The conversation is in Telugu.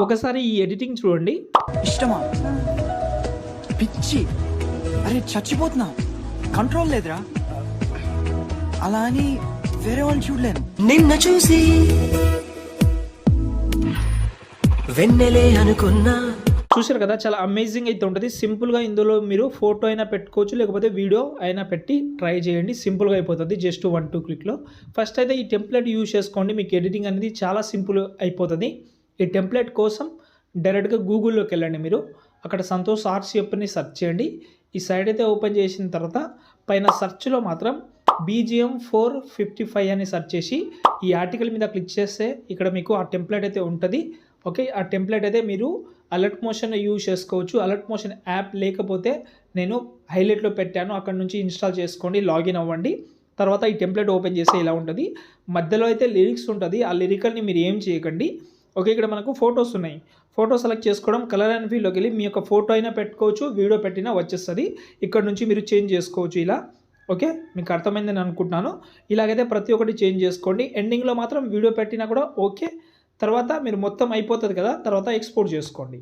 ఒకసారి ఈ ఎడిటింగ్ చూడండి. ఇష్టమా? పిచ్చి, అరే చచ్చిపోతున్నా, కంట్రోల్ లేదురా. అలా అని వేరే వాళ్ళు చూడలేను. నిన్న చూసి వెన్నెలే అనుకున్నా. చూశారు కదా, చాలా అమేజింగ్ అయితే ఉంటుంది. సింపుల్గా ఇందులో మీరు ఫోటో అయినా పెట్టుకోవచ్చు, లేకపోతే వీడియో అయినా పెట్టి ట్రై చేయండి. సింపుల్గా అయిపోతుంది, జస్ట్ 1-2 క్లిక్లో. ఫస్ట్ అయితే ఈ టెంప్లెట్ యూజ్ చేసుకోండి, మీకు ఎడిటింగ్ అనేది చాలా సింపుల్ అయిపోతుంది. ఈ టెంప్లెట్ కోసం డైరెక్ట్గా గూగుల్లోకి వెళ్ళండి. మీరు అక్కడ సంతోష్ ఆర్ట్స్ చెప్పని సెర్చ్ చేయండి. ఈ సైట్ అయితే ఓపెన్ చేసిన తర్వాత పైన సెర్చ్లో మాత్రం BGM 455 అని సెర్చ్ చేసి ఈ ఆర్టికల్ మీద క్లిక్ చేస్తే ఇక్కడ మీకు ఆ టెంప్లెట్ అయితే ఉంటుంది. ఓకే, ఆ టెంప్లెట్ అయితే మీరు అలర్ట్ మోషన్ యూజ్ చేసుకోవచ్చు. అలర్ట్ మోషన్ యాప్ లేకపోతే నేను హైలైట్లో పెట్టాను, అక్కడ నుంచి ఇన్స్టాల్ చేసుకోండి, లాగిన్ అవ్వండి. తర్వాత ఈ టెంప్లెట్ ఓపెన్ చేస్తే ఇలా ఉంటుంది. మధ్యలో అయితే లిరిక్స్ ఉంటుంది, ఆ లిరికల్ని మీరు ఏం చేయకండి. ఓకే, ఇక్కడ మనకు ఫొటోస్ ఉన్నాయి. ఫోటో సెలెక్ట్ చేసుకోవడం, కలర్ అండ్ ఫీల్డ్లోకి వెళ్ళి మీ యొక్క ఫోటో అయినా పెట్టుకోవచ్చు, వీడియో పెట్టినా వచ్చేస్తుంది. ఇక్కడ నుంచి మీరు చేంజ్ చేసుకోవచ్చు ఇలా. ఓకే, మీకు అర్థమైందని అనుకుంటున్నాను. ఇలాగైతే ప్రతి ఒక్కటి చేంజ్ చేసుకోండి. ఎండింగ్లో మాత్రం వీడియో పెట్టినా కూడా ఓకే. తర్వాత మీరు మొత్తం అయిపోతుంది కదా, తర్వాత ఎక్స్పోర్ట్ చేసుకోండి.